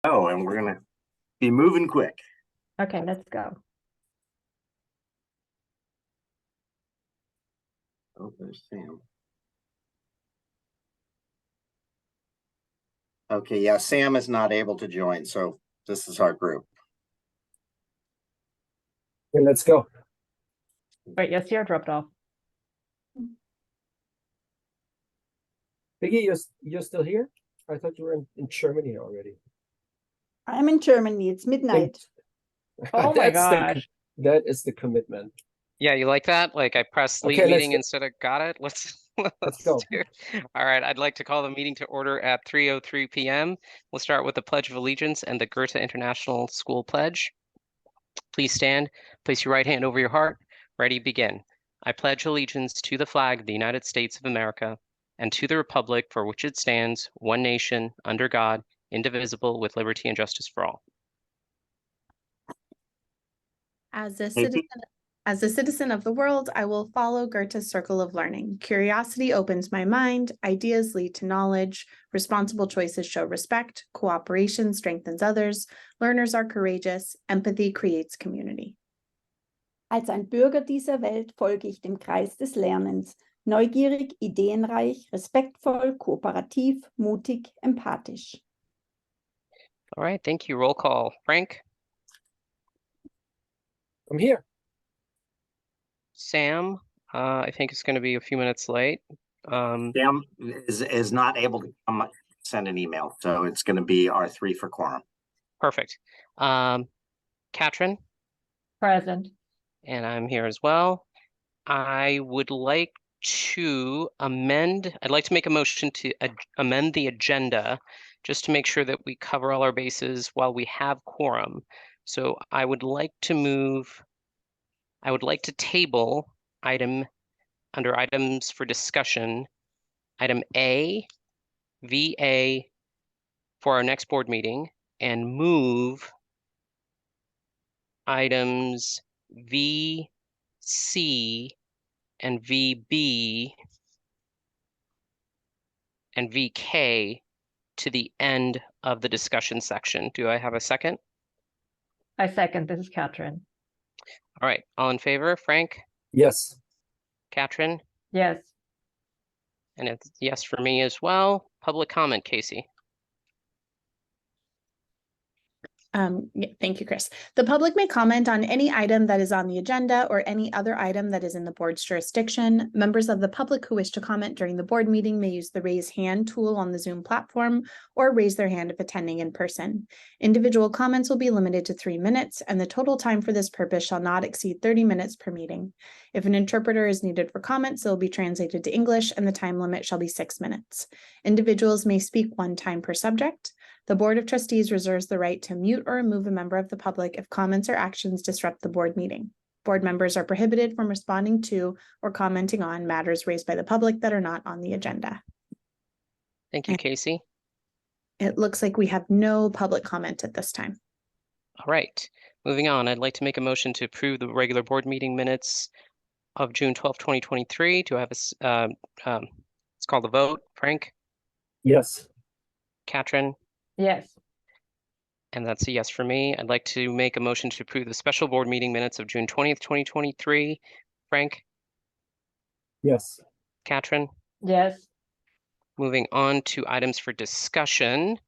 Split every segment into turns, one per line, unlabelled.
Oh, and we're gonna be moving quick.
Okay, let's go.
Oh, there's Sam. Okay, yeah, Sam is not able to join, so this is our group.
Okay, let's go.
Wait, yes, you're dropped off.
Vicky, you're still here? I thought you were in Germany already.
I'm in Germany. It's midnight.
Oh my
That's
gosh.
that is the commitment.
Yeah, you like that? Like I pressed leave
Okay, let's
meeting
go.
instead of got it. Let's
go.
do it. All right, I'd like to call the meeting to order at 3:03 p.m. We'll start with the Pledge of Allegiance and the Goethe International School Pledge. Please stand, place your right hand over your heart. Ready, begin. I pledge allegiance to the flag of the United States of America and to the republic for which it stands, one nation, under God, indivisible, with liberty and justice for all.
As a citizen of the world, I will follow Goethe's circle of learning. Curiosity opens my mind, ideas lead to knowledge, responsible choices show respect, cooperation strengthens others, learners are courageous, empathy creates community.
Als ein Bürger dieser Welt folge ich dem Kreis des Lernens, neugierig, ideenreich, respektvoll, kooperativ, mutig, empathisch.
All right, thank you. Roll call. Frank?
I'm here.
Sam, I think it's going to be a few minutes late.
Sam is not able to send an email, so it's going to be our 3 for quorum.
Perfect. Katrin?
Present.
And I'm here as well. I would like to I'd like to make a motion to amend the agenda just to make sure that we cover all our bases while we have quorum. So I would like to table under items for discussion, item A, VA for our next board meeting, and move items VC and VB and VK to the end of the discussion section. Do I have a second?
I second. This is Katrin.
All right, all in favor? Frank?
Yes.
Katrin?
Yes.
And it's yes for me as well. Public comment, Casey.
Yeah, thank you, Chris. The public may comment on any item that is on the agenda or any other item that is in the board's jurisdiction. Members of the public who wish to comment during the board meeting may use the raise hand tool on the Zoom platform or raise their hand if attending in person. Individual comments will be limited to 3 minutes, and the total time for this purpose shall not exceed 30 minutes per meeting. If an interpreter is needed for comments, they will be translated to English, and the time limit shall be 6 minutes. Individuals may speak 1 time per subject. The Board of Trustees reserves the right to mute or remove a member of the public if comments or actions disrupt the board meeting. Board members are prohibited from responding to or commenting on matters raised by the public that are not on the agenda.
Thank you, Casey.
It looks like we have no public comment at this time.
All right, moving on. I'd like to make a motion to approve the regular board meeting minutes of June 12th, 2023. Do I have it's called a vote. Frank?
Yes.
Katrin?
Yes.
And that's a yes for me. I'd like to make a motion to approve the special board meeting minutes of June 20th, 2023. Frank?
Yes.
Katrin?
Yes.
Moving on to items for discussion.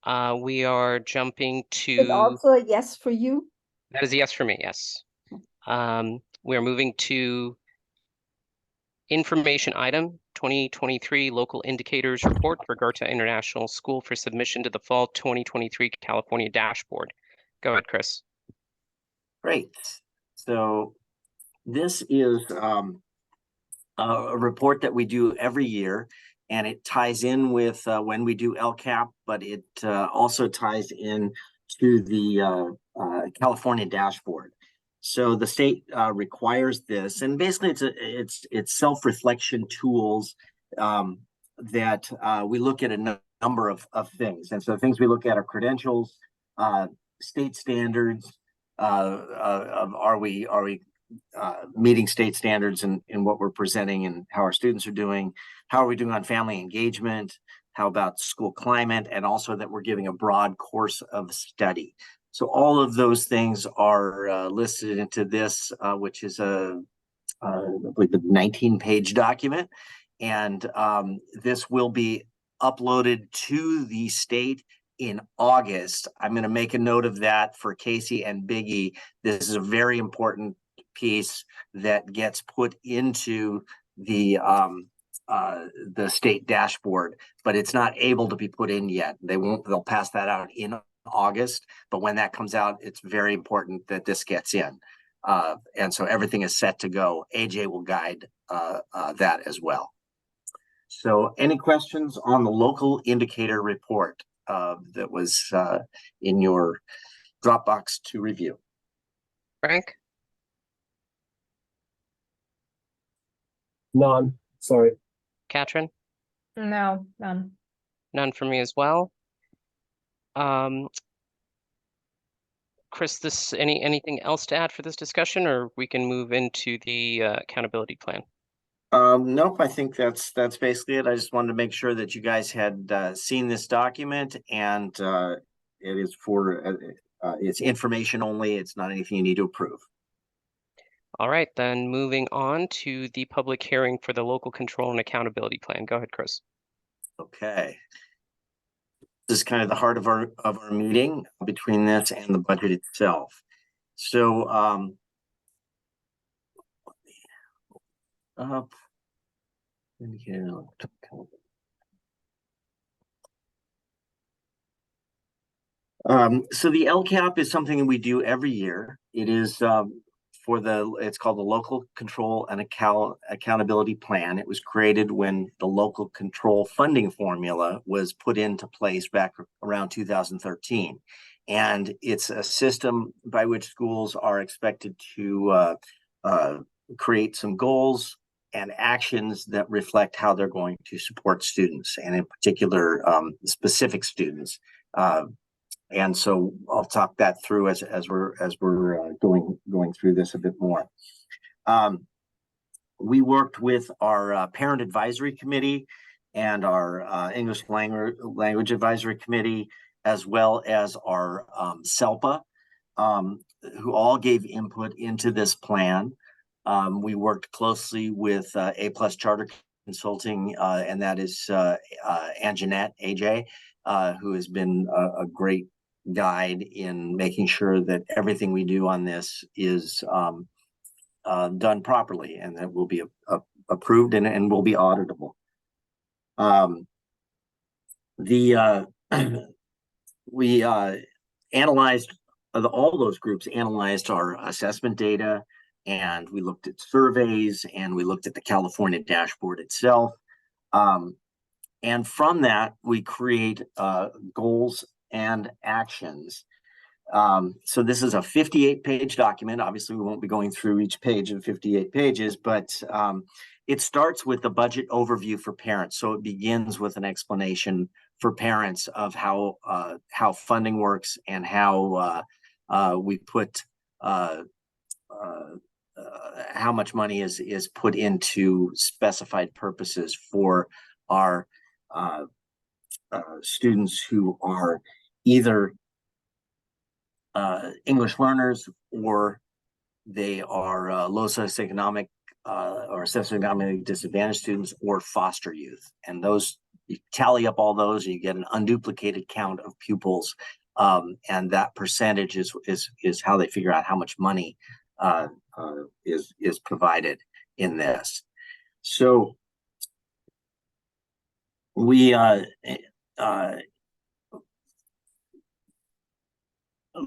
We are jumping
Is
to...
also a yes for you?
That is a yes for me, yes. We are moving to information item 2023 local indicators report for Goethe International School for submission to the fall 2023 California dashboard. Go ahead, Chris.
Great. So this is a report that we do every year, and it ties in with when we do LCAP, but it also ties in to the California dashboard. So the state requires this, and basically it's self-reflection tools that we look at a number of things. And so things we look at are credentials, state standards, are we meeting state standards in what we're presenting and how our students are doing, how are we doing on family engagement, how about school climate, and also that we're giving a broad course of study. So all of those things are listed into this, which is I believe a 19-page document. And this will be uploaded to the state in August. I'm going to make a note of that for Casey and Biggie. This is a very important piece that gets put into the state dashboard, but it's not able to be put in yet. They'll pass that out in August, but when that comes out, it's very important that this gets in. And so everything is set to go. AJ will guide that as well. So any questions on the local indicator report that was in your Dropbox to review?
Frank?
None, sorry.
Katrin?
No, none.
None for me as well. Chris, anything else to add for this discussion, or we can move into the accountability plan?
Nope, I think that's basically it. I just wanted to make sure that you guys had seen this document, and it is for it's information only. It's not anything you need to approve.
All right, then moving on to the public hearing for the local control and accountability plan. Go ahead, Chris.
Okay. This is kind of the heart of our meeting between this and the budget itself. So so the LCAP is something that we do every year. It is it's called the Local Control and Accountability Plan. It was created when the local control funding formula was put into place back around 2013. And it's a system by which schools are expected to create some goals and actions that reflect how they're going to support students, and in particular, specific students. And so I'll talk that through as we're going through this a bit more. We worked with our parent advisory committee and our English language advisory committee, as well as our SELPA, who all gave input into this plan. We worked closely with A+ Charter Consulting, and that is Anjanette, AJ, who has been a great guide in making sure that everything we do on this is done properly, and that will be approved and will be auditable. We analyzed, all those groups analyzed our assessment data, and we looked at surveys, and we looked at the California dashboard itself. And from that, we create goals and actions. So this is a 58-page document. Obviously, we won't be going through each page in 58 pages, but it starts with the budget overview for parents. So it begins with an explanation for parents of how funding works and how we put how much money is put into specified purposes for our students who are either English learners, or they are low socioeconomic or socioeconomically disadvantaged students, or foster youth. And those, you tally up all those, and you get an unduplicated count of pupils, and that percentage is how they figure out how much money is provided in this. So we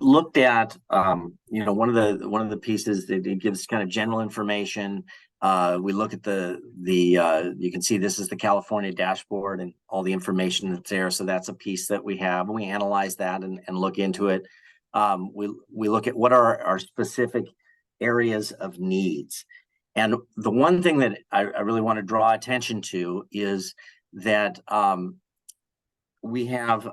looked at one of the pieces that it gives kind of general information. We look at the you can see this is the California dashboard and all the information that's there. So that's a piece that we have, and we analyze that and look into it. We look at what are our specific areas of needs. And the one thing that I really want to draw attention to is that we have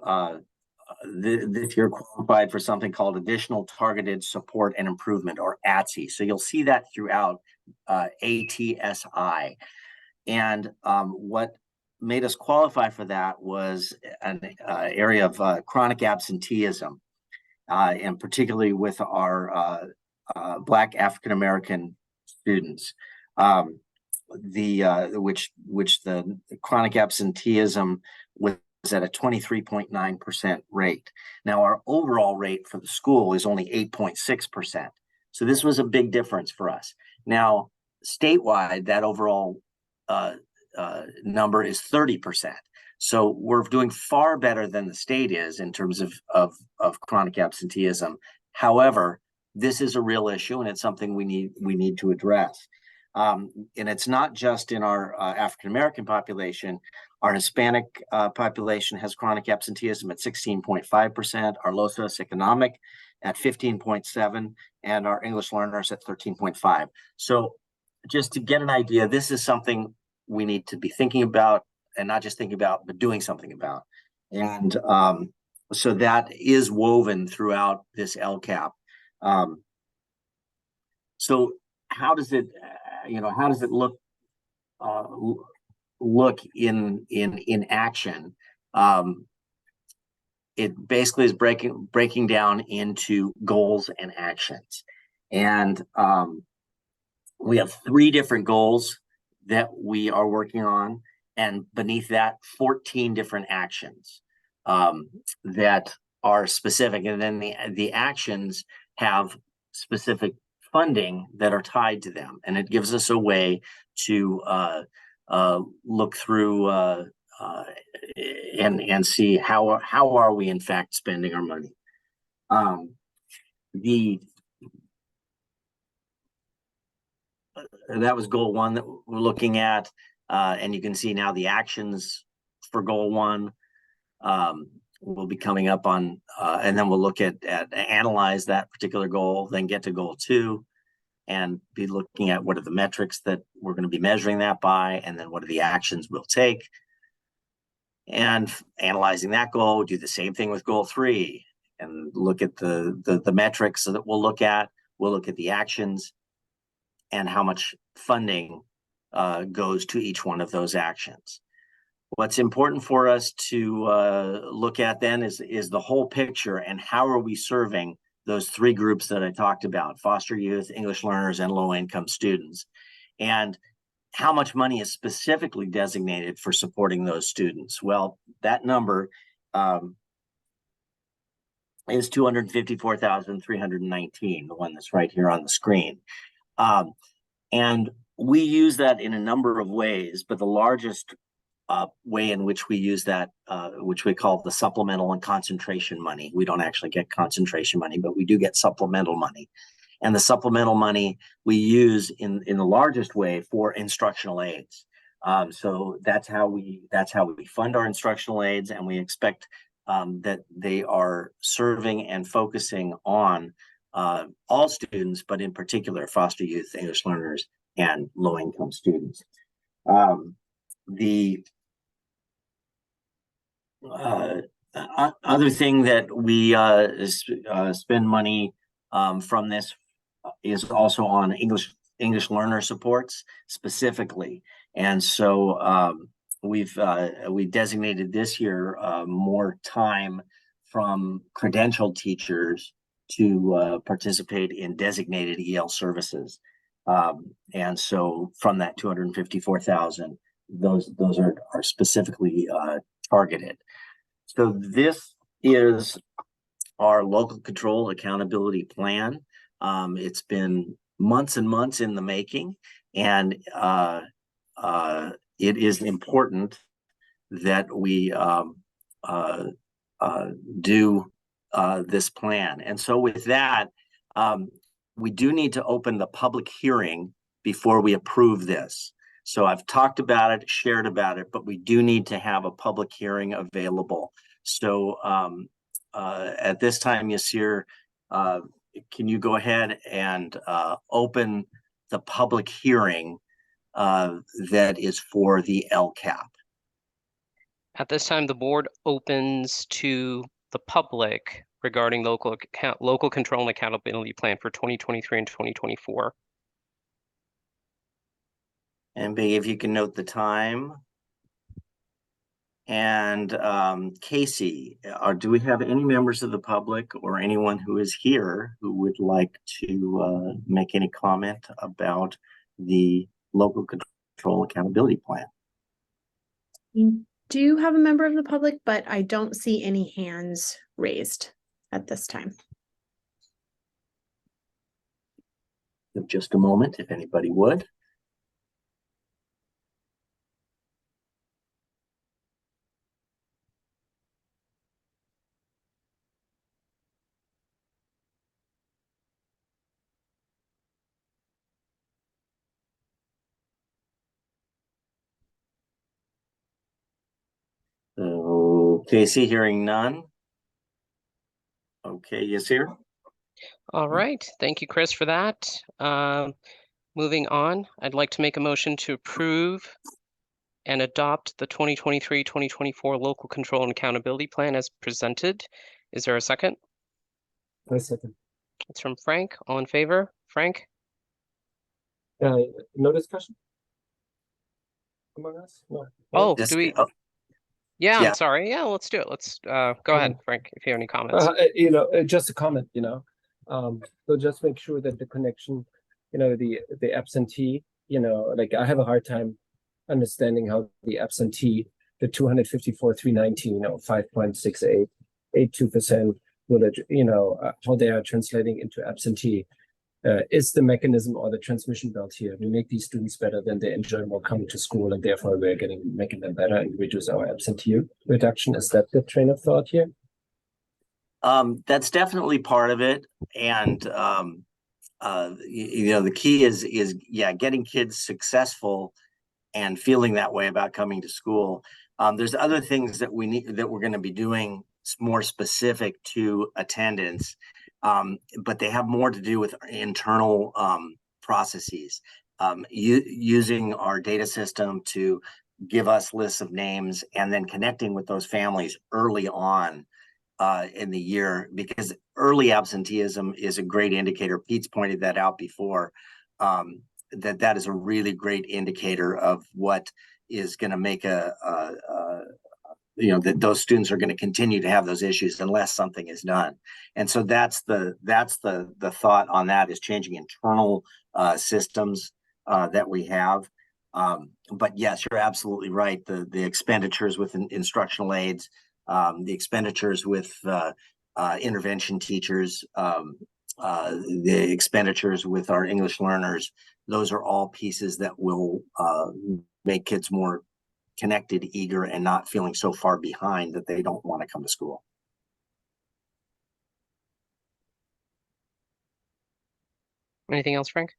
this year qualified for something called Additional Targeted Support and Improvement, or ATSI. So you'll see that throughout ATSI. And what made us qualify for that was an area of chronic absenteeism, and particularly with our Black African American students. Which the chronic absenteeism was at a 23.9% rate. Now, our overall rate for the school is only 8.6%. So this was a big difference for us. Now, statewide, that overall number is 30%. So we're doing far better than the state is in terms of chronic absenteeism. However, this is a real issue, and it's something we need to address. And it's not just in our African American population. Our Hispanic population has chronic absenteeism at 16.5%, our low socioeconomic at 15.7%, and our English learners at 13.5%. So just to get an idea, this is something we need to be thinking about, and not just thinking about, but doing something about. And so that is woven throughout this LCAP. So how does it, how does it look in action? It basically is breaking down into goals and actions. And we have 3 different goals that we are working on, and beneath that, 14 different actions that are specific. And then the actions have specific funding that are tied to them. And it gives us a way to look through and see how are we in fact spending our money. That was goal 1 that we're looking at, and you can see now the actions for goal 1 will be coming up on, and then we'll look at analyze that particular goal, then get to goal 2, and be looking at what are the metrics that we're going to be measuring that by, and then what are the actions we'll take. And analyzing that goal, do the same thing with goal 3, and look at the metrics that we'll look at. We'll look at the actions and how much funding goes to each one of those actions. What's important for us to look at then is the whole picture, and how are we serving those 3 groups that I talked about: foster youth, English learners, and low-income students, and how much money is specifically designated for supporting those students. Well, that number is $254,319, the one that's right here on the screen. And we use that in a number of ways, but the largest way in which we use that, which we call the supplemental and concentration money. We don't actually get concentration money, but we do get supplemental money. And the supplemental money we use in the largest way for instructional aids. So that's how we fund our instructional aids, and we expect that they are serving and focusing on all students, but in particular foster youth, English learners, and low-income students. The other thing that we spend money from this is also on English learner supports specifically, and so we designated this year more time from credentialed teachers to participate in designated EL services, and so from that 254,000, those are specifically targeted. So this is our local control accountability plan. It's been months and months in the making, and it is important that we do this plan. And so with that, we do need to open the public hearing before we approve this. So I've talked about it, shared about it, but we do need to have a public hearing available. So at this time, Yasir, can you go ahead and open the public hearing that is for the LCAP?
At this time, the board opens to the public regarding local control and accountability plan for 2023 and 2024.
And if you can note the time. And Casey, do we have any members of the public or anyone who is here who would like to make any comment about the local control accountability plan?
We do have a member of the public, but I don't see any hands raised at this time.
Give just a moment, if anybody would. So Casey, hearing none. Okay, yes, here.
All right, thank you, Chris, for that. Moving on, I'd like to make a motion to approve and adopt the 2023-2024 Local Control and Accountability Plan as presented. Is there a second?
I second.
It's from Frank. All in favor? Frank?
No discussion among us? No.
Oh,
This-
do we?
oh,
Yeah,
yeah.
I'm sorry. Yeah, let's do it. Let's go ahead, Frank, if you have any comments.
Just a comment, so just make sure that the connection, the absentee, like I have a hard time understanding how the absentee, the 254,319, 5.68, 82%, how they are translating into absentee. Is the mechanism or the transmission belt here? We make these students better, then they enjoy more coming to school, and therefore we're making them better and reduce our absentee reduction. Is that the train of thought here?
That's definitely part of it. And the key is getting kids successful and feeling that way about coming to school. There's other things that we're going to be doing more specific to attendance. But they have more to do with internal processes, using our data system to give us lists of names and then connecting with those families early on in the year, because early absenteeism is a great indicator. Pete's pointed that out before, that is a really great indicator of what is going to make that those students are going to continue to have those issues unless something is done. And so that's the thought on that, is changing internal systems that we have. But yes, you're absolutely right. The expenditures with instructional aides, the expenditures with intervention teachers, the expenditures with our English learners, those are all pieces that will make kids more connected, eager, and not feeling so far behind that they don't want to come to school.
Anything else, Frank?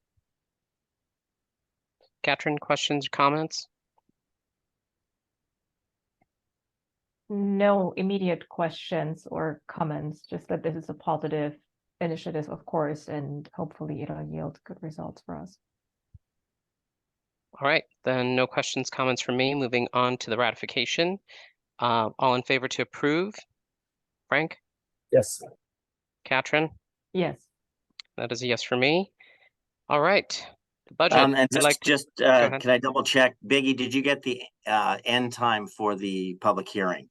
Katrin, questions, comments?
No immediate questions or comments, just that this is a positive initiative, of course, and hopefully it'll yield good results for us.
All right, then no questions, comments from me. Moving on to the ratification. All in favor to approve? Frank?
Yes.
Katrin?
Yes.
That is a yes for me. All right, the budget.
And
I'd like to- ahead.
can I double check? Biggie, did you get the end time for the public hearing?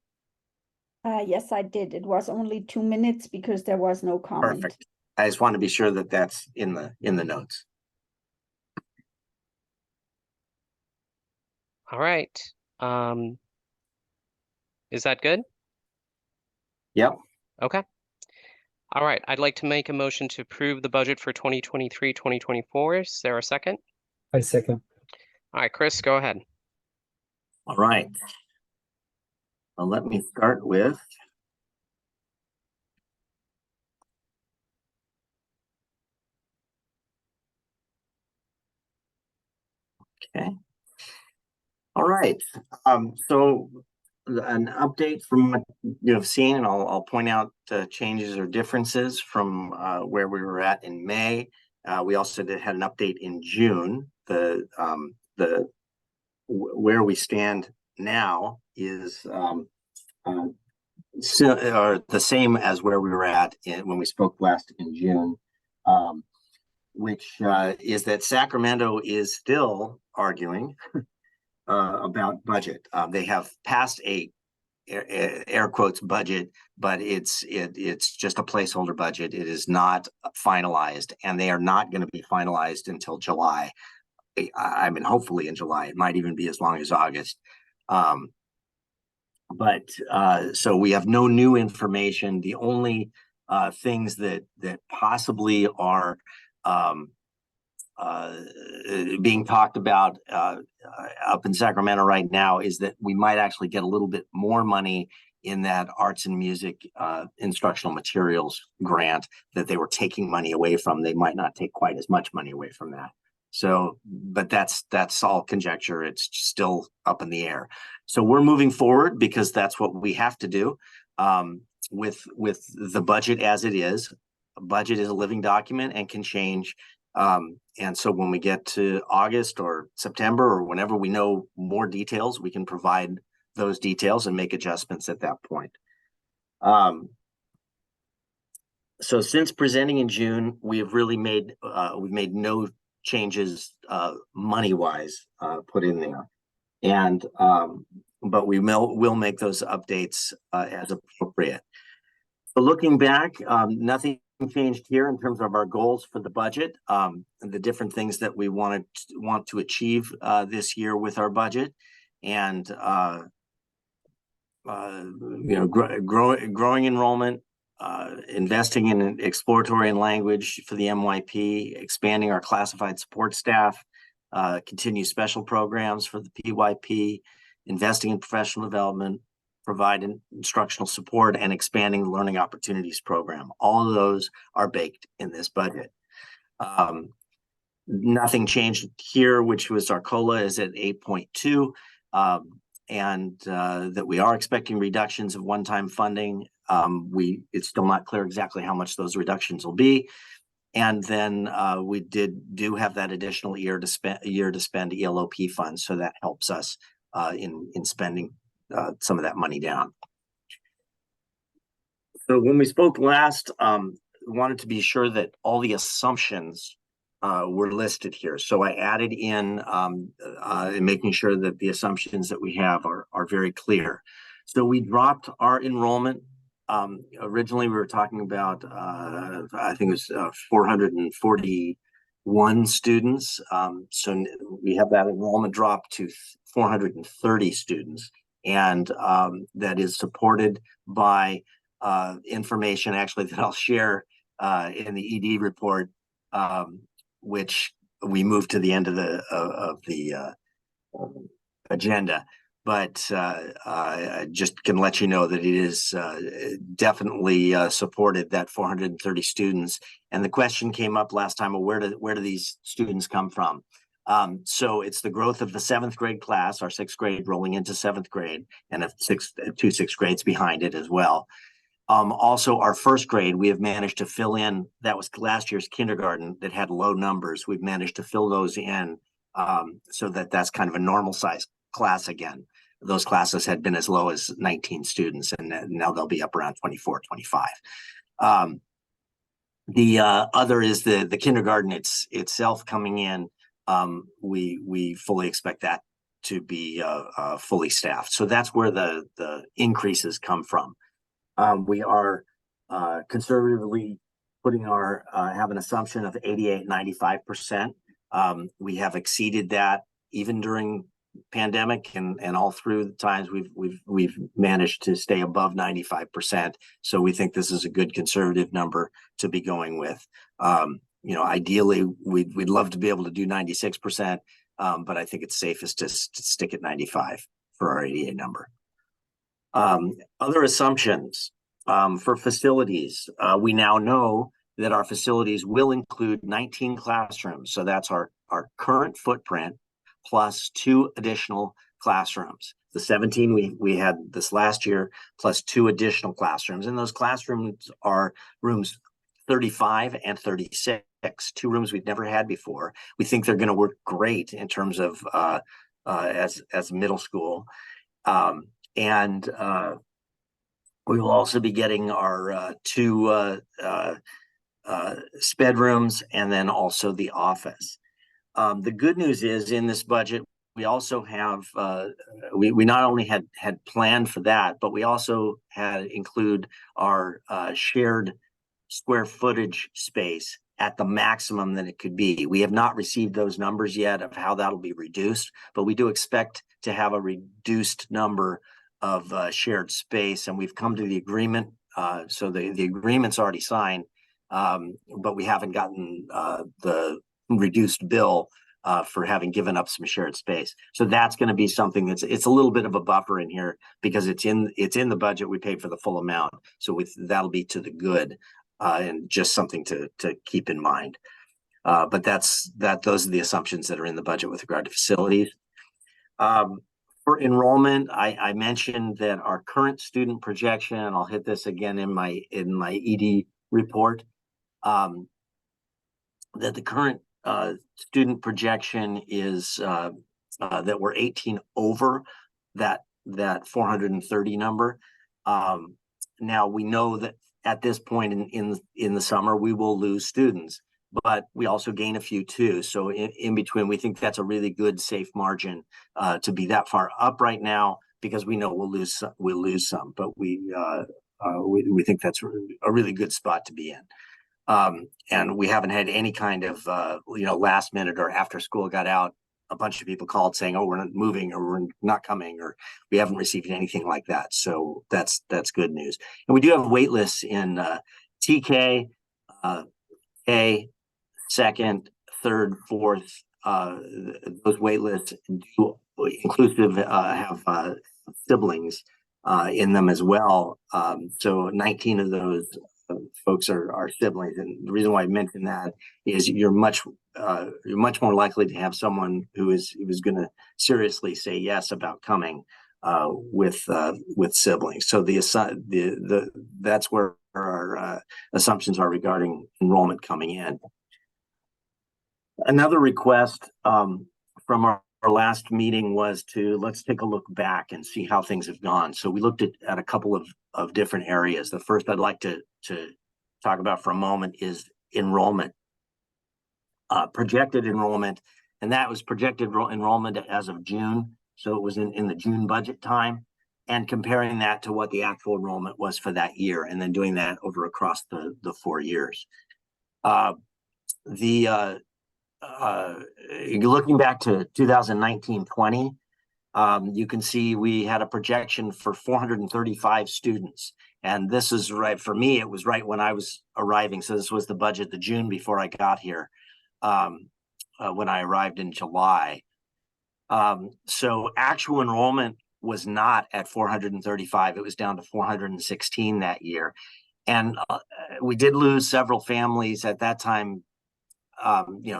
Yes, I did. It was only 2 minutes because there was no comment.
Perfect. I just want to be sure that that's in the notes.
All right. Is that good?
Yep.
Okay. All right, I'd like to make a motion to approve the budget for 2023-2024. Is there a second?
I second.
All right, Chris, go ahead.
All right. Well, let me start with okay. All right. So an update from what you have seen, and I'll point out changes or differences from where we were at in May. We also had an update in June. Where we stand now is or the same as where we were at when we spoke last in June, which is that Sacramento is still arguing about budget. They have passed a air quotes budget, but it's just a placeholder budget. It is not finalized, and they are not going to be finalized until July. I mean, hopefully in July. It might even be as long as August. So we have no new information. The only things that possibly are being talked about up in Sacramento right now is that we might actually get a little bit more money in that arts and music instructional materials grant that they were taking money away from. They might not take quite as much money away from that. So, but that's all conjecture. It's still up in the air. So we're moving forward because that's what we have to do with the budget as it is. A budget is a living document and can change. And so when we get to August or September or whenever we know more details, we can provide those details and make adjustments at that point. So since presenting in June, we have really made we've made no changes money-wise put in there, and but we will make those updates as appropriate. So looking back, nothing changed here in terms of our goals for the budget, and the different things that we want to achieve this year with our budget, and growing enrollment, investing in exploratory and language for the MYP, expanding our classified support staff, continue special programs for the PYP, investing in professional development, providing instructional support, and expanding the Learning Opportunities Program. All of those are baked in this budget. Nothing changed here, which was our COLA is at 8.2, and that we are expecting reductions of one-time funding. It's still not clear exactly how much those reductions will be. And then we do have that additional year to spend ELOP funds, so that helps us in spending some of that money down. So when we spoke last, we wanted to be sure that all the assumptions were listed here. So I added in making sure that the assumptions that we have are very clear. So we dropped our enrollment. Originally, we were talking about, I think it was 441 students. So we have that enrollment drop to 430 students. And that is supported by information actually that I'll share in the ED report, which we moved to the end of the agenda. But I just can let you know that it is definitely supported, that 430 students. And the question came up last time, well, where do these students come from? So it's the growth of the 7th grade class, our 6th grade rolling into 7th grade, and two sixth grades behind it as well. Also, our 1st grade, we have managed to fill in, that was last year's kindergarten that had low numbers. We've managed to fill those in so that's kind of a normal size class again. Those classes had been as low as 19 students, and now they'll be up around 24, 25. The other is the kindergarten itself coming in. We fully expect that to be fully staffed. So that's where the increases come from. We are conservatively putting have an assumption of 88-95%. We have exceeded that even during pandemic and all through the times we've managed to stay above 95%. So we think this is a good conservative number to be going with. Ideally we'd love to be able to do 96%, but I think it's safest to stick at 95 for our 88 number. Other assumptions for facilities. We now know that our facilities will include 19 classrooms. So that's our current footprint plus 2 additional classrooms. The 17 we had this last year plus 2 additional classrooms. And those classrooms are rooms 35 and 36, 2 rooms we've never had before. We think they're going to work great in terms of as middle school. And we will also be getting our 2 sped rooms and then also the office. The good news is in this budget, we also have, we not only had planned for that, but we also had include our shared square footage space at the maximum that it could be. We have not received those numbers yet of how that'll be reduced, but we do expect to have a reduced number of shared space, and we've come to the agreement. So the agreement's already signed, but we haven't gotten the reduced bill for having given up some shared space. So that's going to be something it's a little bit of a buffer in here because it's in the budget. We paid for the full amount, so that'll be to the good, and just something to keep in mind. But those are the assumptions that are in the budget with regard to facilities. For enrollment, I mentioned that our current student projection, and I'll hit this again in my ED report, that the current student projection is that we're 18 over that 430 number. Now we know that at this point in the summer we will lose students, but we also gain a few too. So in between, we think that's a really good safe margin to be that far up right now, because we know we'll lose some, but we think that's a really good spot to be in. And we haven't had any kind of last minute or after school got out, a bunch of people called saying, oh, we're not moving, or we're not coming, or we haven't received anything like that. So that's good news. And we do have wait lists in TK, A, second, third, fourth. Those wait lists do inclusive have siblings in them as well. So 19 of those folks are siblings, and the reason why I mentioned that is you're much more likely to have someone who is going to seriously say yes about coming with siblings. So that's where our assumptions are regarding enrollment coming in. Another request from our last meeting was let's take a look back and see how things have gone. So we looked at a couple of different areas. The first I'd like to talk about for a moment is enrollment, projected enrollment, and that was projected enrollment as of June. So it was in the June budget time, and comparing that to what the actual enrollment was for that year, and then doing that over across the 4 years. Looking back to 2019-20, you can see we had a projection for 435 students. And this is right, for me, it was right when I was arriving. So this was the budget, the June before I got here, when I arrived in July. So actual enrollment was not at 435. It was down to 416 that year. And we did lose several families at that time.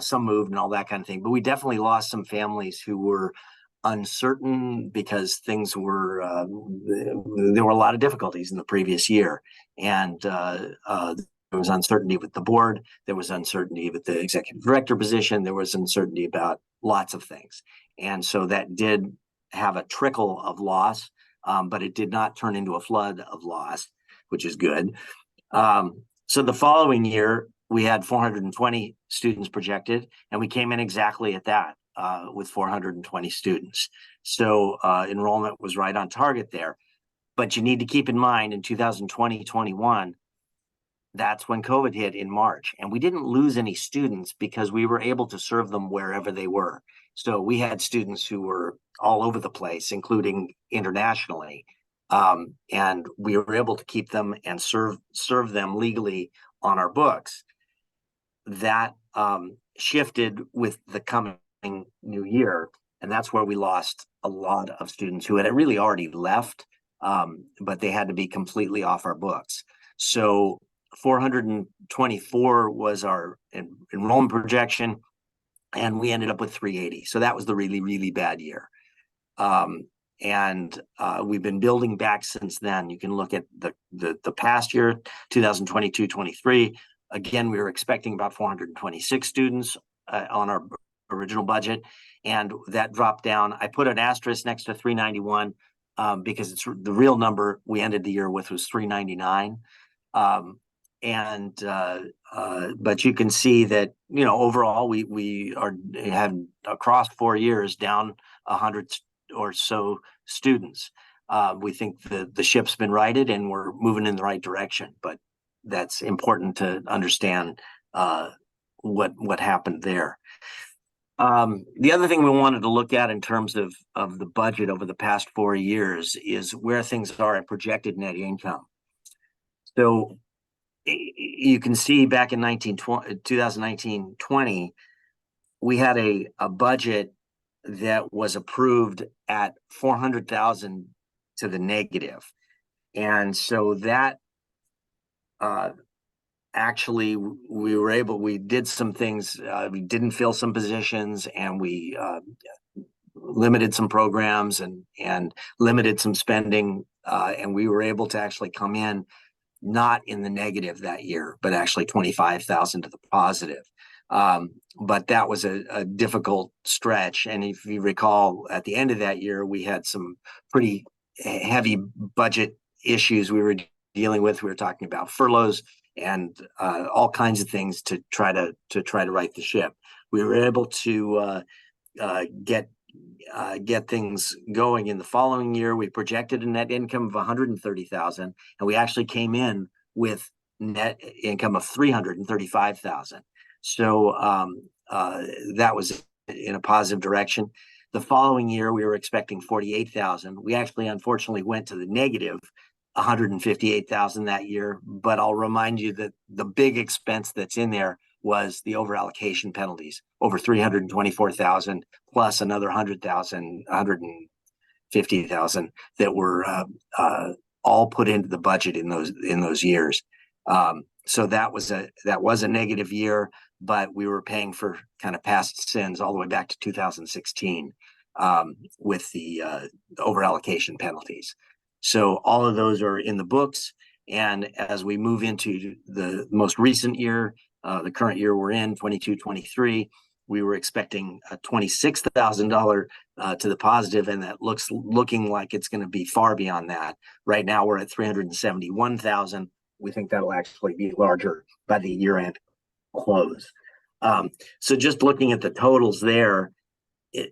Some moved and all that kind of thing, but we definitely lost some families who were uncertain because things were there were a lot of difficulties in the previous year, and there was uncertainty with the board, there was uncertainty with the executive director position, there was uncertainty about lots of things, and so that did have a trickle of loss, but it did not turn into a flood of loss, which is good. So the following year we had 420 students projected, and we came in exactly at that. With 420 students. So enrollment was right on target there. But you need to keep in mind in 2020-21, that's when COVID hit in March. And we didn't lose any students because we were able to serve them wherever they were. So we had students who were all over the place, including internationally. And we were able to keep them and serve them legally on our books. That shifted with the coming new year, and that's where we lost a lot of students who had really already left, but they had to be completely off our books. So 424 was our enrollment projection, and we ended up with 380. So that was the really, really bad year. And we've been building back since then. You can look at the past year, 2022-23. Again, we were expecting about 426 students on our original budget, and that dropped down. I put an asterisk next to 391 because it's the real number we ended the year with was 399. But you can see that overall we had across 4 years down 100 or so students. We think the ship's been righted and we're moving in the right direction, but that's important to understand what happened there. The other thing we wanted to look at in terms of the budget over the past 4 years is where things are at projected net income. So you can see back in 2019-20, we had a budget that was approved at 400,000 to the negative. And so that actually we did some things, we didn't fill some positions, and we limited some programs and limited some spending, and we were able to actually come in not in the negative that year, but actually 25,000 to the positive. But that was a difficult stretch. And if you recall, at the end of that year, we had some pretty heavy budget issues we were dealing with. We were talking about furloughs and all kinds of things to try to right the ship. We were able to get things going in the following year. We projected a net income of 130,000, and we actually came in with net income of 335,000. So that was in a positive direction. The following year, we were expecting 48,000. We actually, unfortunately, went to the negative 158,000 that year. But I'll remind you that the big expense that's in there was the overallocation penalties, over 324,000 plus another 100,000, 150,000 that were all put into the budget in those years. So that was a negative year, but we were paying for kind of past sins all the way back to 2016 with the overallocation penalties. So all of those are in the books. And as we move into the most recent year, the current year we're in, 22-23, we were expecting a $26,000 to the positive, and that looking like it's going to be far beyond that. Right now we're at 371,000. We think that'll actually be larger by the year-end close. So just looking at the totals there,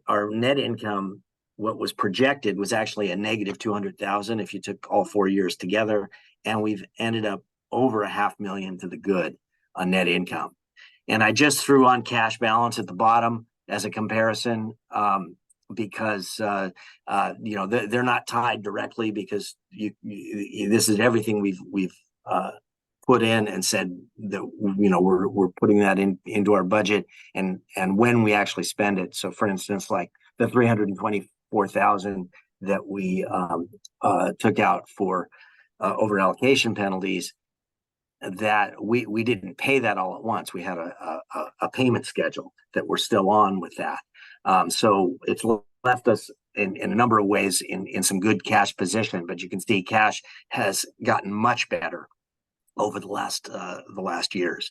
our net income, what was projected, was actually a negative 200,000 if you took all 4 years together, and we've ended up over $500,000 to the good on net income. And I just threw on cash balance at the bottom as a comparison, because they're not tied directly, because this is everything we've put in and said that we're putting that into our budget and when we actually spend it. So for instance, like the 324,000 that we took out for overallocation penalties, that we didn't pay that all at once. We had a payment schedule that we're still on with that. So it's left us in a number of ways in some good cash position, but you can see cash has gotten much better over the last years,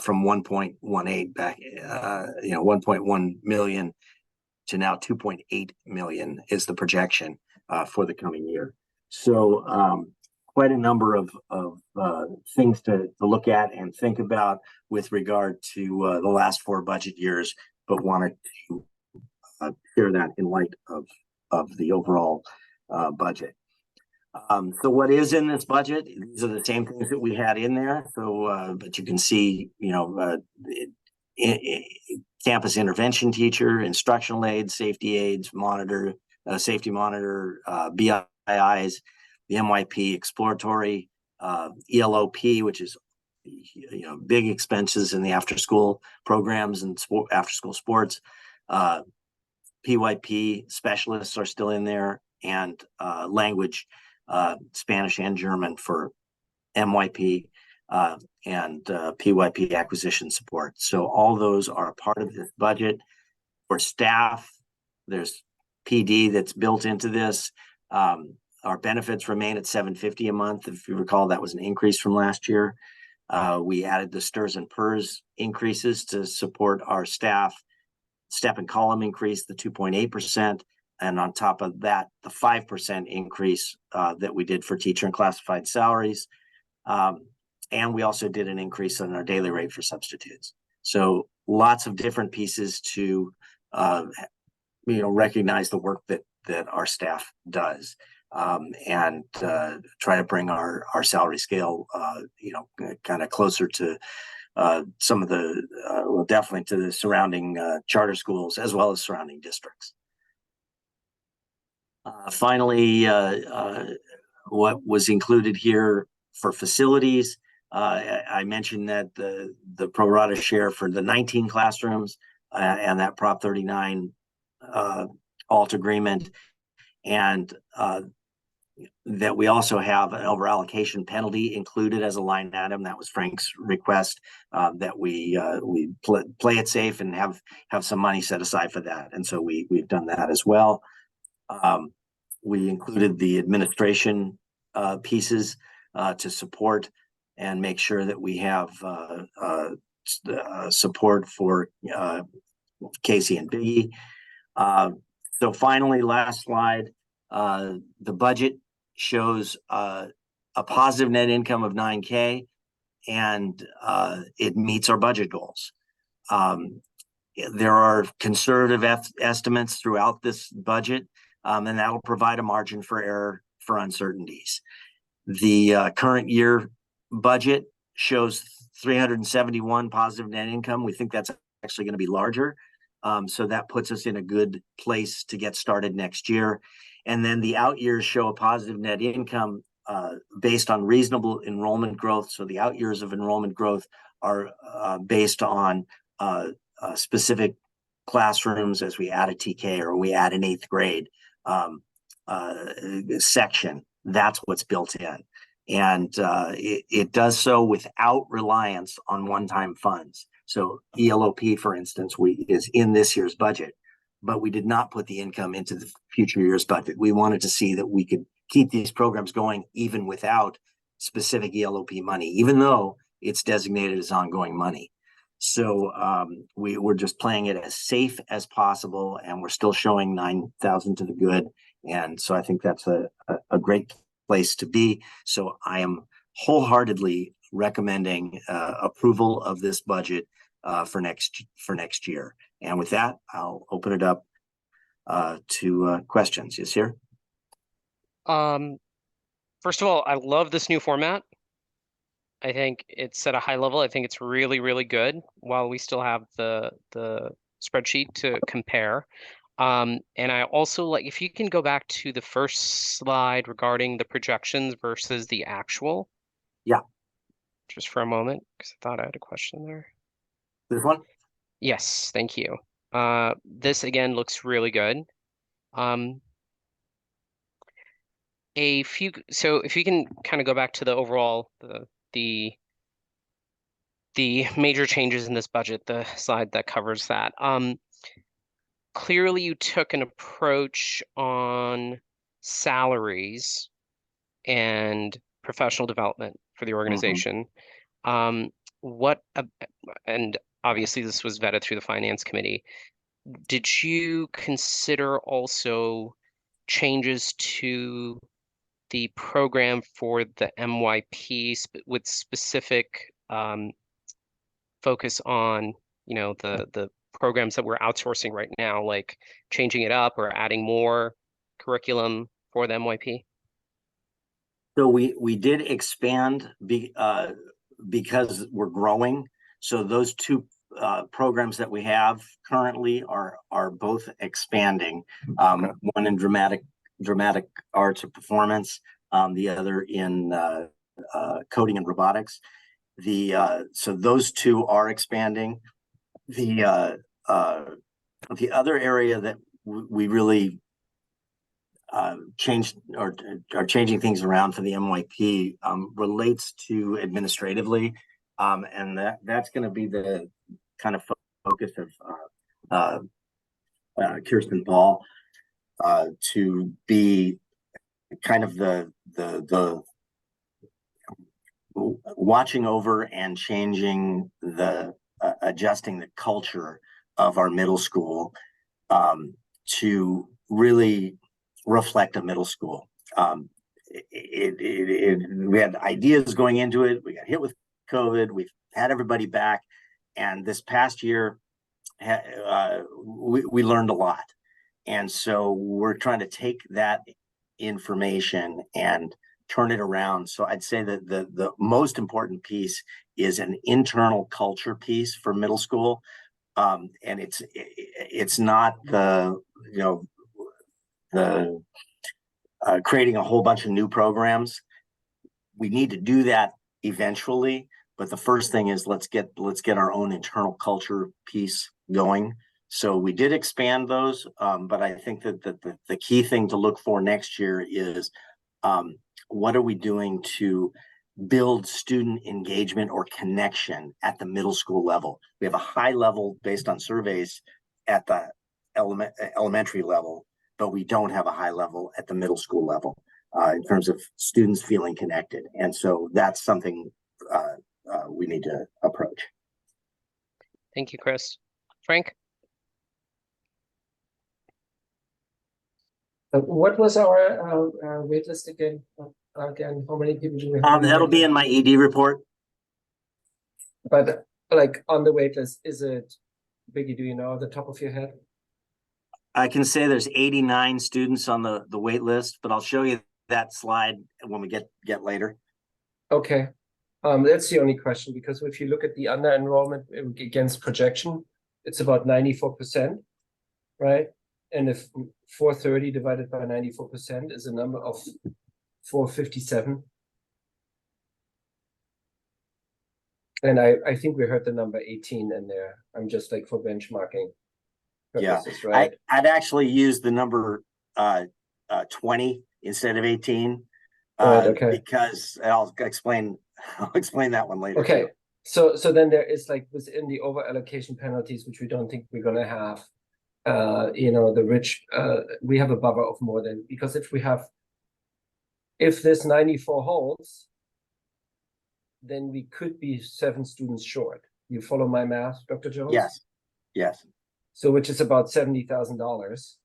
from 1.18 back, 1.1 million to now 2.8 million is the projection for the coming year. So quite a number of things to look at and think about with regard to the last 4 budget years, but wanted to share that in light of the overall budget. So what is in this budget? These are the same things that we had in there. So, but you can see, campus intervention teacher, instructional aides, safety aides, monitor, safety monitor, BIIs, the MYP exploratory, ELOP, which is, big expenses in the after-school programs and after-school sports. PYP specialists are still in there, and language, Spanish and German for MYP, and PYP acquisition support. So all those are part of this budget. For staff, there's PD that's built into this. Our benefits remain at $750 a month. If you recall, that was an increase from last year. We added the STRS and PERS increases to support our staff. Step and column increase, the 2.8%. And on top of that, the 5% increase that we did for teacher and classified salaries. And we also did an increase in our daily rate for substitutes. So lots of different pieces to recognize the work that our staff does, and try to bring our salary scale, kind of closer to some of the, well, definitely to the surrounding charter schools as well as surrounding districts. Finally, what was included here for facilities, I mentioned that the pro rata share for the 19 classrooms and that Prop 39 alt agreement, and that we also have an over allocation penalty included as a line item. That was Frank's request, that we play it safe and have some money set aside for that, and so we've done that as well. We included the administration pieces to support and make sure that we have support for Casey and Biggie. So finally, last slide, the budget shows a positive net income of $9K, and it meets our budget goals. There are conservative estimates throughout this budget, and that'll provide a margin for error for uncertainties. The current year budget shows 371 positive net income. We think that's actually going to be larger. So that puts us in a good place to get started next year. And then the out years show a positive net income based on reasonable enrollment growth. So the out years of enrollment growth are based on specific classrooms as we add a TK or we add an 8th grade section. That's what's built in. And it does so without reliance on one-time funds. So ELOP, for instance, is in this year's budget, but we did not put the income into the future year's budget. We wanted to see that we could keep these programs going even without specific ELOP money, even though it's designated as ongoing money. So we're just playing it as safe as possible, and we're still showing 9,000 to the good. And so I think that's a great place to be. So I am wholeheartedly recommending approval of this budget for next year. And with that, I'll open it up to questions. Yes, sir.
First of all, I love this new format. I think it's at a high level. I think it's really, really good while we still have the spreadsheet to compare. And I also like, if you can go back to the first slide regarding the projections versus the actual.
Yeah.
Just for a moment, because I thought I had a question there.
This one?
Yes, thank you. This again looks really good. So if you can kind of go back to the overall, the major changes in this budget, the slide that covers that. Clearly you took an approach on salaries and professional development for the organization. And obviously this was vetted through the finance committee. Did you consider also changes to the program for the MYP with specific focus on, the programs that we're outsourcing right now, like changing it up or adding more curriculum for the MYP?
So we did expand because we're growing. So those two programs that we have currently are both expanding. One in dramatic arts or performance, the other in coding and robotics. So those two are expanding. The other area that we really changed or are changing things around for the MYP relates to administratively, and that's going to be the kind of focus of Kirsten Paul to be kind of the watching over and changing adjusting the culture of our middle school to really reflect a middle school. We had ideas going into it. We got hit with COVID. We've had everybody back, and this past year we learned a lot. And so we're trying to take that information and turn it around. So I'd say that the most important piece is an internal culture piece for middle school. And it's not the, you know, the creating a whole bunch of new programs. We need to do that eventually, but the first thing is let's get our own internal culture piece going. So we did expand those, but I think that the key thing to look for next year is what are we doing to build student engagement or connection at the middle school level? We have a high level based on surveys at the elementary level, but we don't have a high level at the middle school level in terms of students feeling connected. And so that's something we need to approach.
Thank you, Chris. Frank?
What was our wait list again? Again, how many people do we have? on the
That'll
wait
be
list?
in my ED report.
But like on the wait list, is it, Biggie, do you know off the top of your head?
I can say there's 89 students on the wait list, but I'll show you that slide when we get later.
Okay, that's the only question, because if you look at the under enrollment against projection, it's about 94%, right? And if 430 divided by 94% is a number of 457. And I think we heard the number 18 in there. I'm just like for benchmarking purposes, right?
I'd actually use the number 20 instead of 18.
Right, okay.
Because I'll explain that one later.
Okay,
too.
so then there is like within the over allocation penalties, which we don't think we're gonna have, you know, the rich, we have a buffer of more than, because if this 94 holds, then we could be 7 students short. You follow my math, Dr. Jones?
Yes.
So which is about $70,000.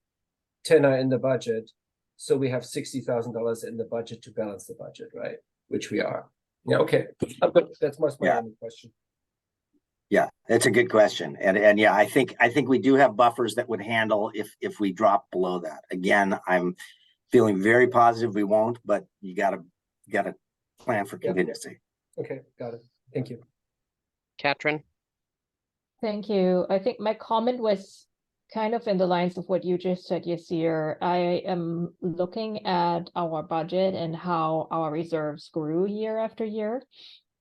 10 are in the budget. So we have $60,000 in the budget to balance the budget, right? Which we are. Yeah, okay. But that's my only question.
Yeah, that's a good question. And yeah, I think we do have buffers that would handle if we drop below that. Again, I'm feeling very positive we won't, but you gotta plan for contingency.
Okay, got it. Thank you.
Katrin?
Thank you. I think my comment was kind of in the lines of what you just said, Yasir. I am looking at our budget and how our reserves grew year after year.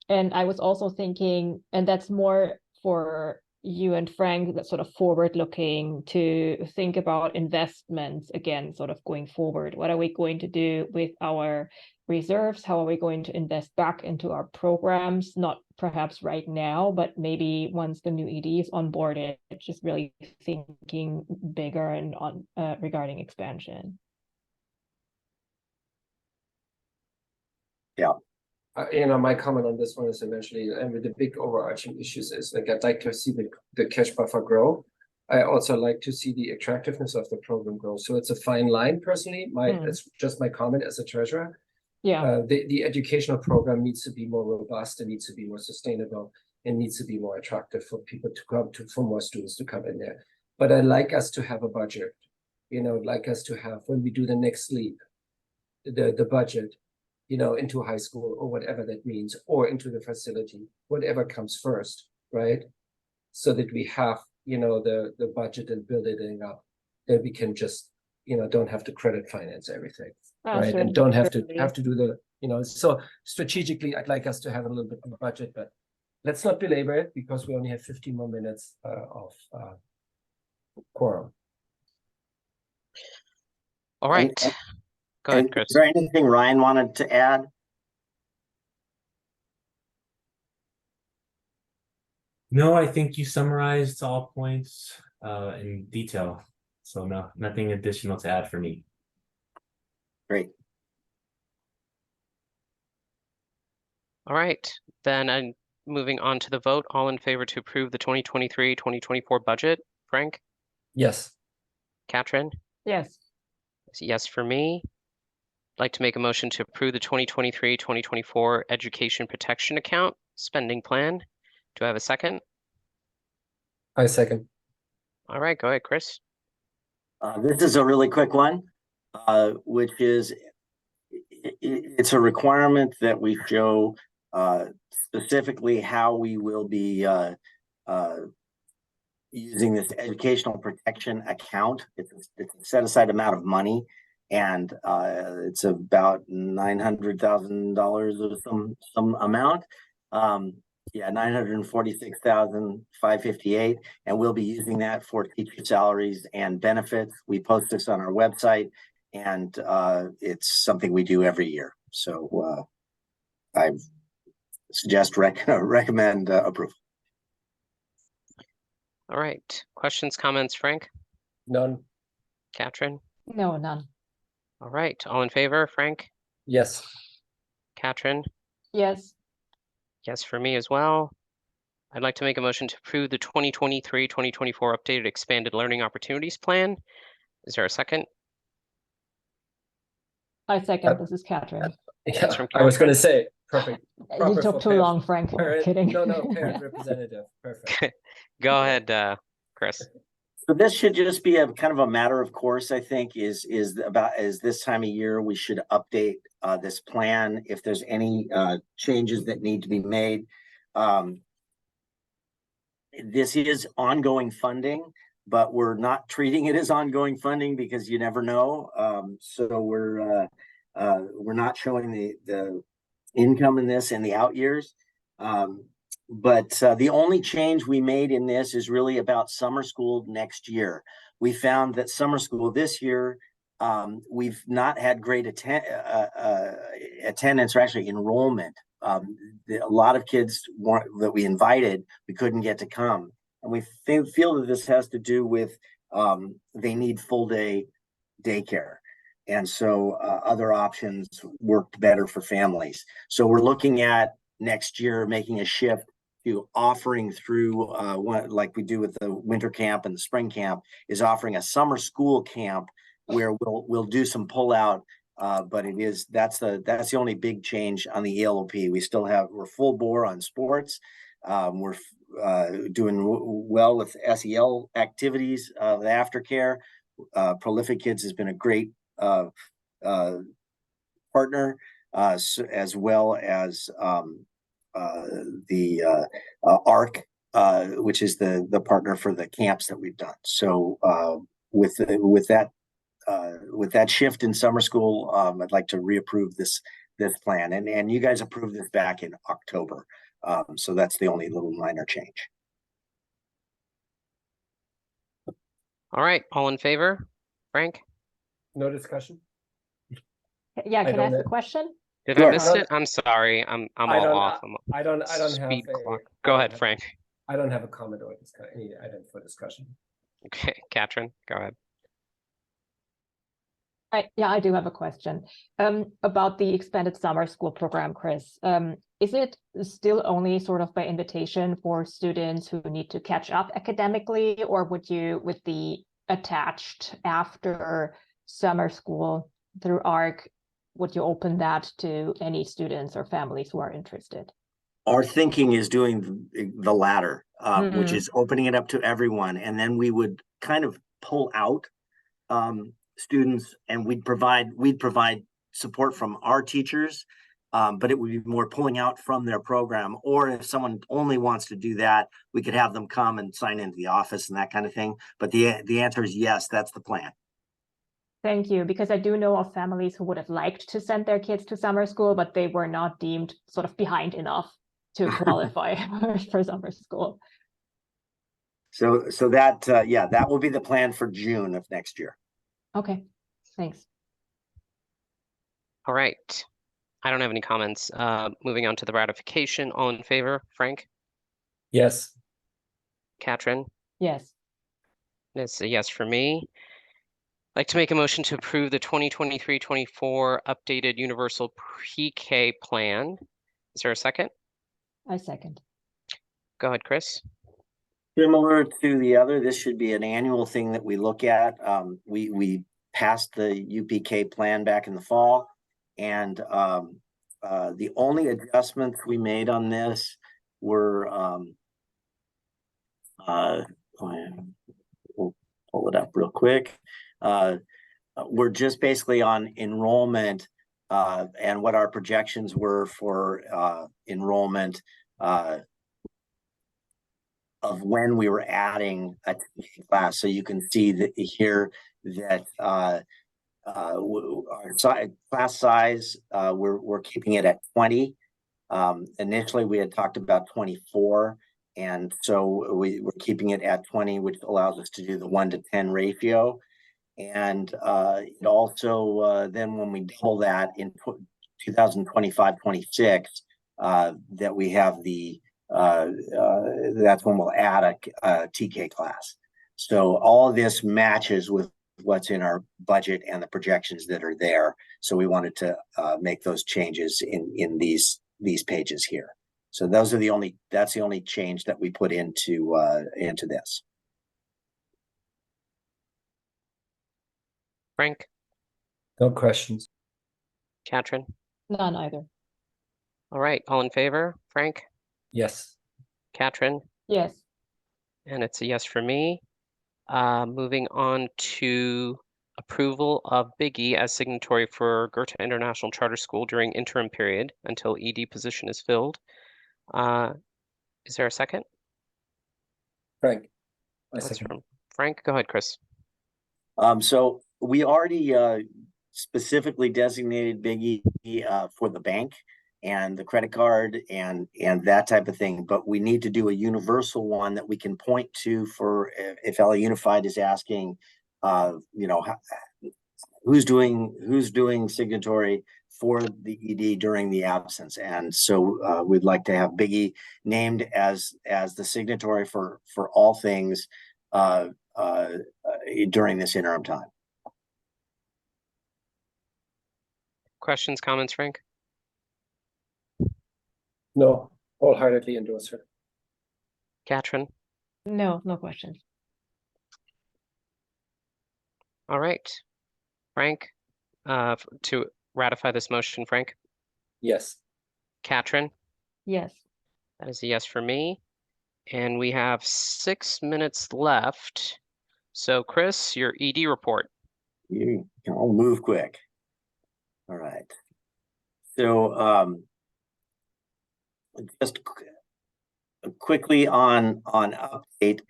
And I was also thinking, and that's more for you and Frank, that's sort of forward looking to think about investments again, sort of going forward. What are we going to do with our reserves? How are we going to invest back into our programs? Not perhaps right now, but maybe once the new ED is onboarded, just really thinking bigger and on regarding expansion.
Yeah.
You know, my comment on this one is eventually, and with the big overarching issues is like, I'd like to see the cash buffer grow. I also like to see the attractiveness of the program grow. So it's a fine line personally. It's just my comment as a treasurer.
Yeah.
The educational program needs to be more robust, it needs to be more sustainable, and needs to be more attractive for people to come to, for more students to come in there. But I'd like us to have a budget, you know, I'd like us to have, when we do the next leap, the budget, you know, into high school or whatever that means, or into the facility, whatever comes first, right? So that we have, you know, the budget and build it up, that we can just, you know, don't have to credit finance everything, right? And don't have to do the, you know, so strategically, I'd like us to have a little bit of budget, but let's not belabor it because we only have 15 more minutes of quorum.
All right. Go ahead, Chris.
Is there anything Ryan wanted to add?
No, I think you summarized all points in detail. So no, nothing additional to add for me.
Great.
All right, then I'm moving on to the vote. All in favor to approve the 2023-2024 budget? Frank?
Yes.
Katrin?
Yes.
Yes for me. I'd like to make a motion to approve the 2023-2024 education protection account spending plan. Do I have a second?
I second.
All right, go ahead, Chris.
This is a really quick one, which is it's a requirement that we show specifically how we will be using this educational protection account. It's a set aside amount of money, and it's about $900,000 or some amount. Yeah, 946,558, and we'll be using that for teacher salaries and benefits. We post this on our website, and it's something we do every year. So I suggest recommend approval.
All right. Questions, comments, Frank?
None.
Katrin?
No, none.
All right. All in favor, Frank?
Yes.
Katrin?
Yes.
Yes, for me as well. I'd like to make a motion to approve the 2023-2024 updated expanded learning opportunities plan. Is there a second?
I second. This is Katrin.
Yeah,
from
I was
Katrin.
going to say perfect.
You
Proper
took
for
too
parent-
long, Frank. I'm
Parent,
kidding.
no, parent representative. Perfect.
Go ahead, Chris.
So this should just be a kind of a matter of course, I think, is this time of year, we should update this plan if there's any changes that need to be made. This is ongoing funding, but we're not treating it as ongoing funding because you never know. So we're not showing the income in this in the out years. But the only change we made in this is really about summer school next year. We found that summer school this year, we've not had great attendance or actually enrollment. A lot of kids that we invited, we couldn't get to come. And we feel that this has to do with they need full day daycare. And so other options worked better for families. So we're looking at next year making a shift to offering through like we do with the winter camp and the spring camp, is offering a summer school camp where we'll do some pullout, but that's the only big change on the ELOP. We're full bore on sports. We're doing well with SEL activities, the aftercare. Prolific Kids has been a great partner, as well as the ARC, which is the partner for the camps that we've done. So with that shift in summer school, I'd like to reapprove this plan, and you guys approved this back in October. So that's the only little minor change.
All right. All in favor, Frank?
No discussion.
Yeah,
I
can I
don't
ask a
know.
question?
Did
Sure.
I miss it? I'm sorry. I'm
I
all
don't-
off.
I don't have
Speed clock.
I
Go
don't
ahead,
have-
Frank.
I don't have a comment or any item for discussion.
Okay, Katrin, go ahead.
I do have a question about the expanded summer school program, Chris. Is it still only sort of by invitation for students who need to catch up academically, or would you, with the attached after summer school through ARC, would you open that to any students or families who are interested?
Our thinking is doing the latter, which is opening it up to everyone, and then we would kind of pull out students, and we'd provide support from our teachers, but it would be more pulling out from their program. Or if someone only wants to do that, we could have them come and sign into the office and that kind of thing. But the answer is yes, that's the plan.
Thank you, because I do know of families who would have liked to send their kids to summer school, but they were not deemed sort of behind enough to qualify for summer school.
So that that will be the plan for June of next year.
Okay, thanks.
All right. I don't have any comments. Moving on to the ratification. All in favor, Frank?
Yes.
Katrin?
Yes.
It's a yes for me. I'd like to make a motion to approve the 2023-24 updated universal pre-K plan. Is there a second?
I second.
Go ahead, Chris.
Similar to the other, this should be an annual thing that we look at. We passed the UPK plan back in the fall, and the only adjustments we made on this were we'll pull it up real quick. we're just basically on enrollment and what our projections were for enrollment of when we were adding a class. So you can see that here that our class size, we're keeping it at 20. Initially, we had talked about 24. And so we're keeping it at 20, which allows us to do the 1-to-10 ratio. And it also, then when we double that in 2025-26, that we have the, that's when we'll add a TK class. So all of this matches with what's in our budget and the projections that are there. So we wanted to make those changes in these pages here. So those are that's the only change that we put into this.
Frank,
No questions.
Katrin.
None either.
All right, all in favor? Frank,
Yes.
Katrin,
Yes.
and it's a yes for me. Moving on to approval of Biggie as signatory for Goethe International Charter School during interim period until ED position is filled. Is there a second?
Frank. I
That's
second.
from Frank. Go ahead, Chris.
So we already specifically designated Biggie for the bank and the credit card and that type of thing, but we need to do a universal one that we can point to for if LA Unified is asking, you know, who's doing signatory for the ED during the absence. And so we'd like to have Biggie named as the signatory for all things during this interim time.
Questions, comments, Frank?
No, wholeheartedly endorse her.
Katrin?
No, no questions.
All right. Frank, to ratify this motion, Frank?
Yes.
Katrin?
Yes.
That is a yes for me. And we have 6 minutes left. So Chris, your ED report.
I'll move quick. All right. So just quickly on update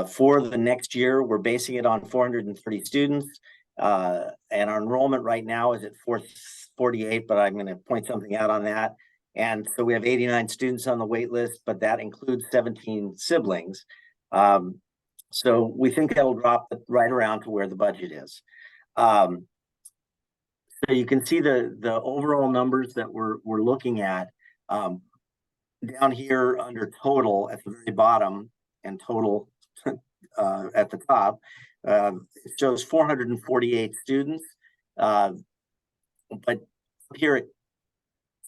for the next year, we're basing it on 430 students, and our enrollment right now is at 448. But I'm going to point something out on that. And so we have 89 students on the wait list, but that includes 17 siblings. So we think that'll drop right around to where the budget is. So you can see the overall numbers that we're looking at down here under total at the very bottom and total at the top. It shows 448 students, but here at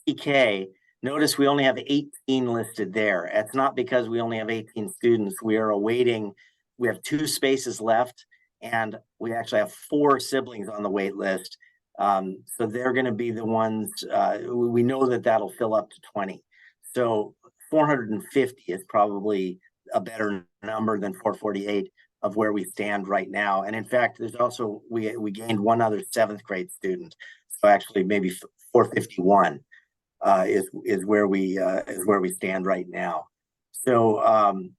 TK, notice we only have 18 listed there. It's not because we only have 18 students. We are awaiting. We have 2 spaces left, and we actually have 4 siblings on the wait list. So they're going to be the ones, we know that that'll fill up to 20. So 450 is probably a better number than 448 of where we stand right now. And in fact, there's also, we gained one other 7th grade student. So actually maybe 451 is where we stand right now. So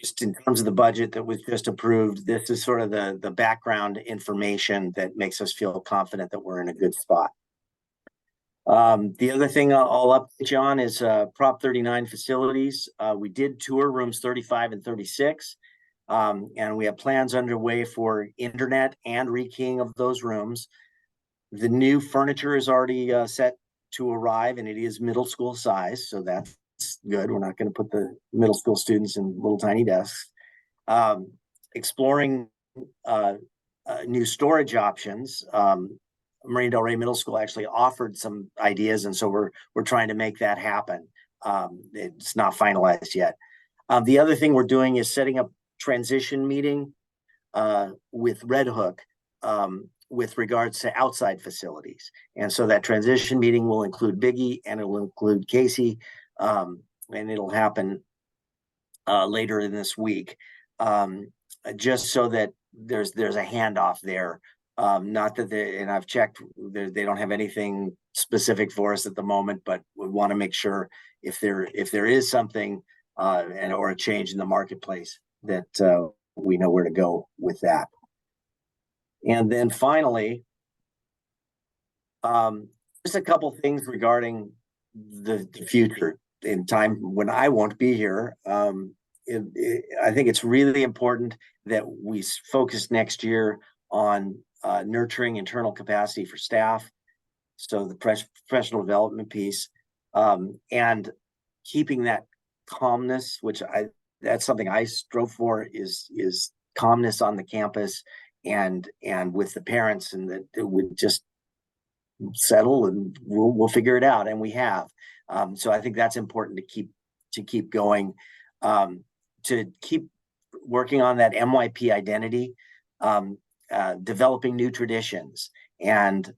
just in terms of the budget that was just approved, this is sort of the background information that makes us feel confident that we're in a good spot. The other thing I'll update you on is Prop 39 facilities. We did tour rooms 35 and 36, and we have plans underway for internet and rekeying of those rooms. The new furniture is already set to arrive, and it is middle school size, so that's good. We're not going to put the middle school students in little tiny desks. Exploring new storage options. Marina Del Rey Middle School actually offered some ideas, and so we're trying to make that happen. It's not finalized yet. The other thing we're doing is setting up transition meeting with Red Hook with regards to outside facilities. And so that transition meeting will include Biggie and it will include Casey, and it'll happen later in this week, just so that there's a handoff there. Not that and I've checked, they don't have anything specific for us at the moment, but we want to make sure if there is something or a change in the marketplace that we know where to go with that. And then finally, just a couple things regarding the future in time when I won't be here. I think it's really important that we focus next year on nurturing internal capacity for staff, so the professional development piece, and keeping that calmness, which that's something I strove for, is calmness on the campus and with the parents, and that it would just settle and we'll figure it out, and we have. So I think that's important to keep going, to keep working on that MYP identity, developing new traditions, and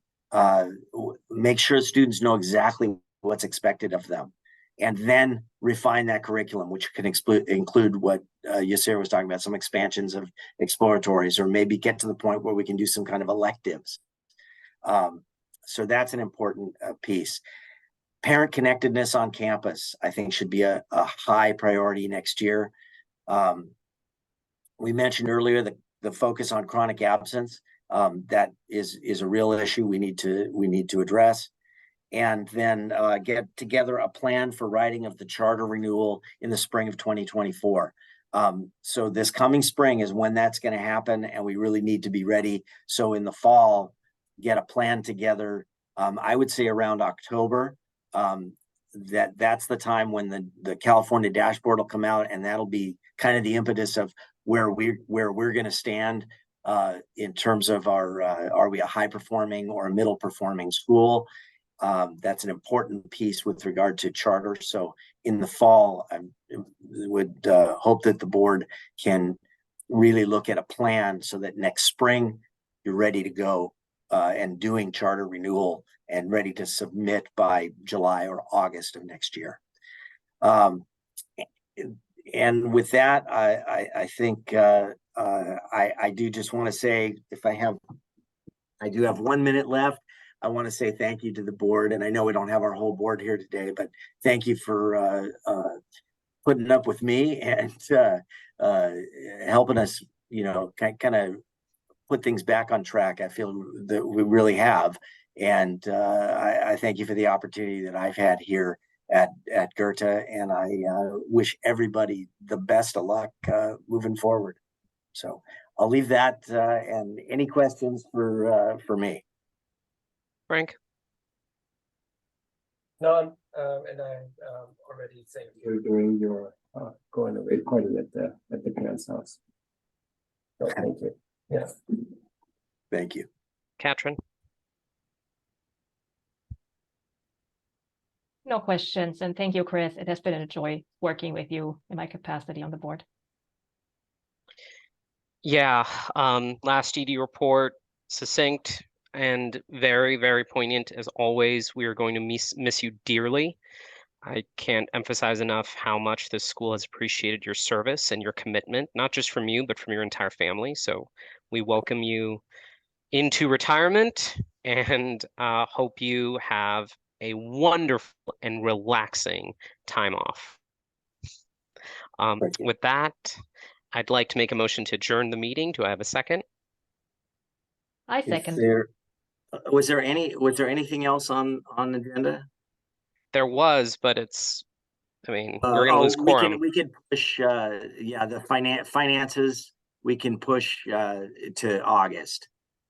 make sure students know exactly what's expected of them, and then refine that curriculum, which can include what Yasir was talking about, some expansions of exploratories, or maybe get to the point where we can do some kind of electives. So that's an important piece. Parent connectedness on campus, I think, should be a high priority next year. We mentioned earlier the focus on chronic absence. That is a real issue we need to address. And then get together a plan for writing of the charter renewal in the spring of 2024. So this coming spring is when that's going to happen, and we really need to be ready. So in the fall, get a plan together. I would say around October. That's the time when the California dashboard will come out, and that'll be kind of the impetus of where we're going to stand in terms of are we a high performing or a middle performing school. That's an important piece with regard to charter. So in the fall, I would hope that the board can really look at a plan so that next spring you're ready to go and doing charter renewal and ready to submit by July or August of next year. And with that, I think I do just want to say, I do have 1 minute left. I want to say thank you to the board, and I know we don't have our whole board here today, but thank you for putting up with me and helping us, kind of put things back on track. I feel that we really have, and I thank you for the opportunity that I've had here at Goethe, and I wish everybody the best of luck moving forward. So I'll leave that, and any questions for me?
Frank?
None, and I already thank you during your going away party at the parents' house. So thank you. Yeah.
Thank you.
Katrin?
No questions, and thank you, Chris. It has been a joy working with you in my capacity on the board.
Yeah, last ED report, succinct and very, very poignant as always. We are going to miss you dearly. I can't emphasize enough how much this school has appreciated your service and your commitment, not just from you, but from your entire family. So we welcome you into retirement and hope you have a wonderful and relaxing time off. With that, I'd like to make a motion to adjourn the meeting. Do I have a second?
I second.
Was there anything else on the agenda?
There was, but we're gonna lose quorum.
We can push, the finances, we can push to August.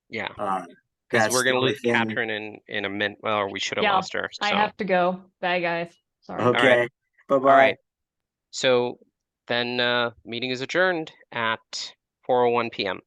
Yeah,
That's
because we're gonna
the only
lose
thing.
Katrin in a minute. Well, or we should have
Yeah,
lost her.
I
So.
have to go. Bye, guys. Sorry.
Okay, bye-bye.
All right. So then meeting is adjourned at 4:01 p.m.